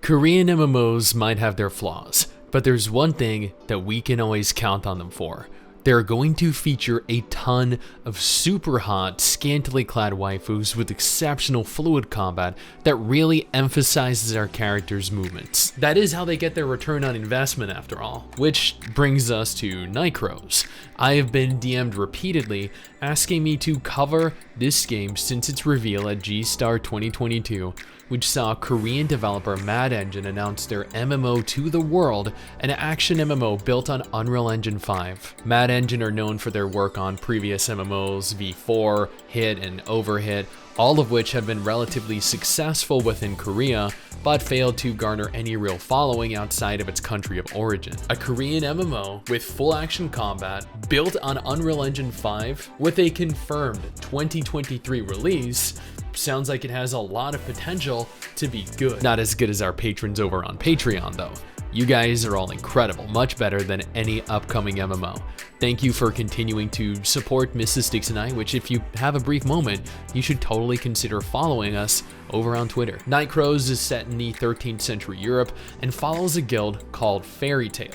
Korean MMOs might have their flaws, but there's one thing that we can always count on them for. They're going to feature a ton of super hot, scantily clad waifus with exceptional fluid combat that really emphasizes our characters' movements. That is how they get their return on investment after all. Which brings us to Nightcrows. I have been DM'd repeatedly asking me to cover this game since its reveal at G-Star 2022, which saw Korean developer Mad Engine announce their MMO to the world, an action MMO built on Unreal Engine 5. Mad Engine are known for their work on previous MMOs, V4, Hit, and Overhit, all of which have been relatively successful within Korea, but failed to garner any real following outside of its country of origin. A Korean MMO with full action combat, built on Unreal Engine 5, with a confirmed 2023 release, sounds like it has a lot of potential to be good. Not as good as our patrons over on Patreon though. You guys are all incredible, much better than any upcoming MMO. Thank you for continuing to support MRSSSTIX and I, which if you have a brief moment, you should totally consider following us over on Twitter. Nightcrows is set in the 13th century Europe and follows a guild called Fairy Tail.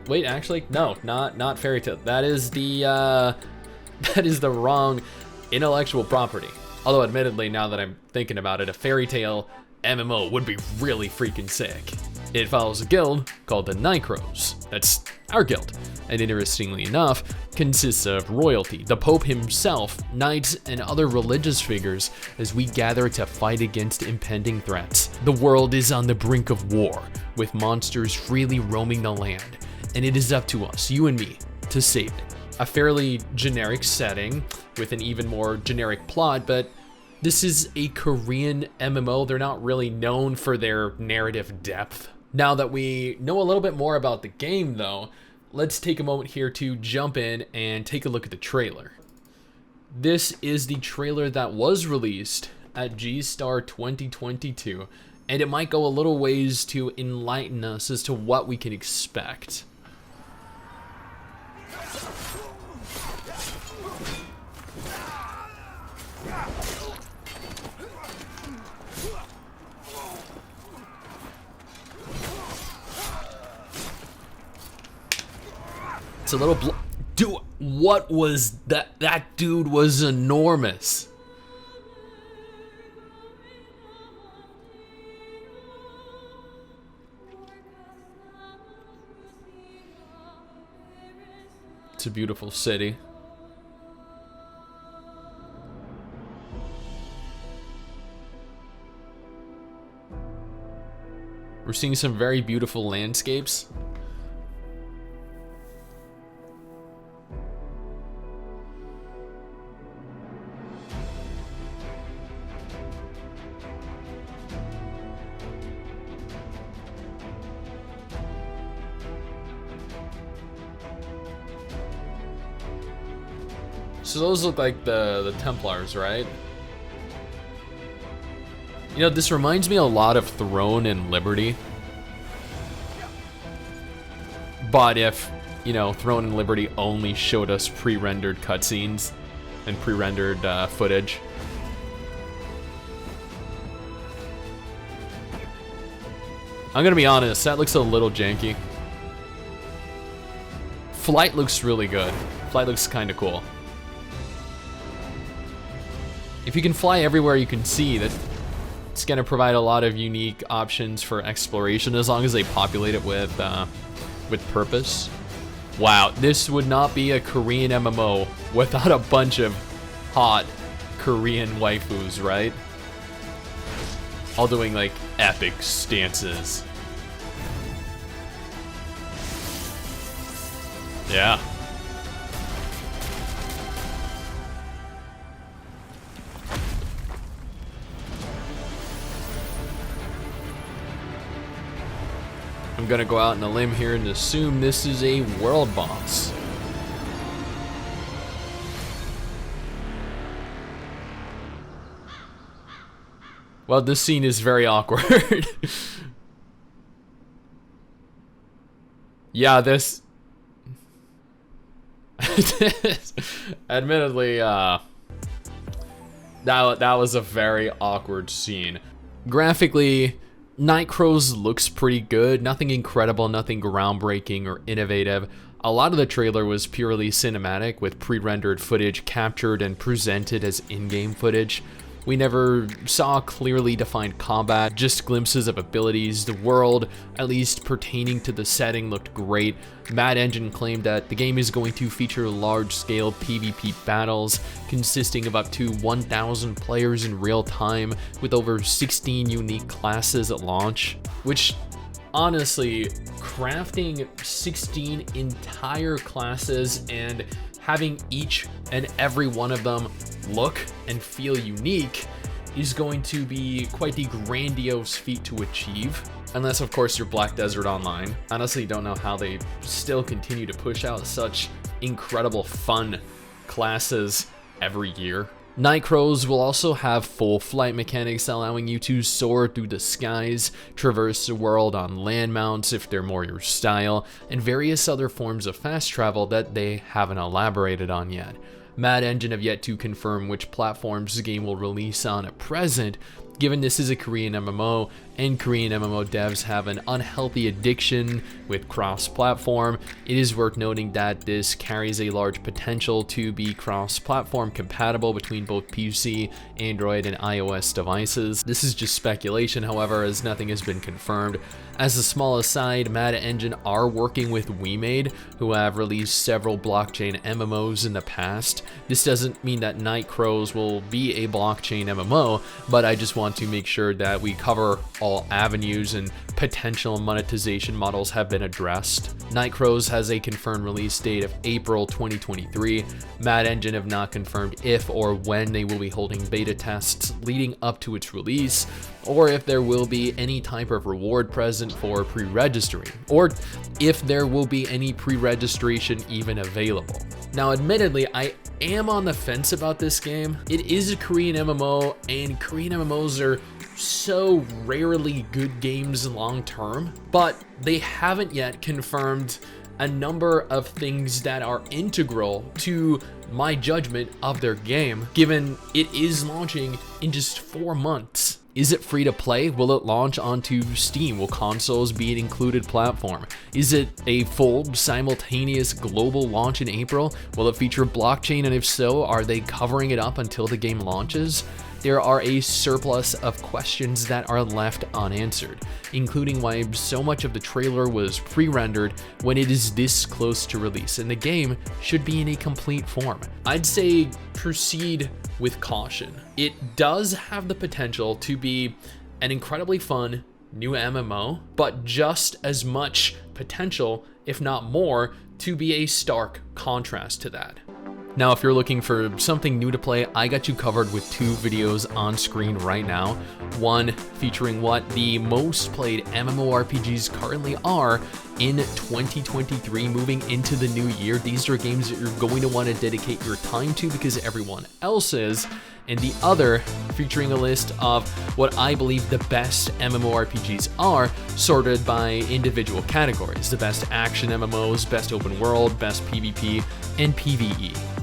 Wait, actually, no, not Fairy Tail. That is the wrong intellectual property. Although admittedly, now that I'm thinking about it, a Fairy Tail MMO would be really freaking sick. It follows a guild called the Nightcrows. That's our guild, and interestingly enough, consists of royalty, the Pope himself, knights, and other religious figures as we gather to fight against impending threats. The world is on the brink of war, with monsters freely roaming the land, and it is up to us, you and me, to save it. A fairly generic setting with an even more generic plot, but this is a Korean MMO. They're not really known for their narrative depth. Now that we know a little bit more about the game though, let's take a moment here to jump in and take a look at the trailer. This is the trailer that was released at G-Star 2022, and it might go a little ways to enlighten us as to what we can expect. It's a little dude, what was that? That dude was enormous. It's a beautiful city. We're seeing some very beautiful landscapes. So those look like the Templars, right? You know, this reminds me a lot of Throne and Liberty. But if, you know, Throne and Liberty only showed us pre-rendered cutscenes and pre-rendered footage. I'm gonna be honest, that looks a little janky. Flight looks really good. Flight looks kinda cool. If you can fly everywhere you can see, that it's gonna provide a lot of unique options for exploration as long as they populate it with purpose. Wow, this would not be a Korean MMO without a bunch of hot Korean waifus, right? All doing like epic stances. Yeah. I'm gonna go out on a limb here and assume this is a world boss. Well, this scene is very awkward. Yeah, this admittedly, that was a very awkward scene. Graphically, Nightcraw's looks pretty good, nothing incredible, nothing groundbreaking or innovative. A lot of the trailer was purely cinematic, with pre-rendered footage captured and presented as in-game footage. We never saw clearly defined combat, just glimpses of abilities. The world, at least pertaining to the setting, looked great. Mad Engine claimed that the game is going to feature large-scale PvP battles consisting of up to 1,000 players in real time, with over 16 unique classes at launch, which honestly, crafting 16 entire classes and having each and every one of them look and feel unique is going to be quite the grandiose feat to achieve. Unless, of course, you're Black Desert Online. Honestly, don't know how they still continue to push out such incredible fun classes every year. Nightcraw's will also have full flight mechanics, allowing you to soar through the skies, traverse the world on land mounts if they're more your style, and various other forms of fast travel that they haven't elaborated on yet. Mad Engine have yet to confirm which platforms the game will release on at present, given this is a Korean MMO, and Korean MMO devs have an unhealthy addiction with cross-platform. It is worth noting that this carries a large potential to be cross-platform compatible between both PC, Android, and iOS devices. This is just speculation, however, as nothing has been confirmed. As a small aside, Mad Engine are working with WeMade, who have released several blockchain MMOs in the past. This doesn't mean that Nightcraw's will be a blockchain MMO, but I just want to make sure that we cover all avenues and potential monetization models have been addressed. Nightcraw's has a confirmed release date of April 2023. Mad Engine have not confirmed if or when they will be holding beta tests leading up to its release, or if there will be any type of reward present for pre-registering, or if there will be any pre-registration even available. Now, admittedly, I am on the fence about this game. It is a Korean MMO, and Korean MMOs are so rarely good games long term, but they haven't yet confirmed a number of things that are integral to my judgment of their game, given it is launching in just 4 months. Is it free to play? Will it launch onto Steam? Will consoles be an included platform? Is it a full simultaneous global launch in April? Will it feature blockchain, and if so, are they covering it up until the game launches? There are a surplus of questions that are left unanswered, including why so much of the trailer was pre-rendered when it is this close to release, and the game should be in a complete form. I'd say proceed with caution. It does have the potential to be an incredibly fun new MMO, but just as much potential, if not more, to be a stark contrast to that. Now, if you're looking for something new to play, I got you covered with 2 videos on screen right now. One featuring what the most played MMORPGs currently are in 2023, moving into the new year. These are games that you're going to want to dedicate your time to because everyone else is. And the other featuring a list of what I believe the best MMORPGs are, sorted by individual categories. The best action MMOs, best open world, best PvP, and PvE.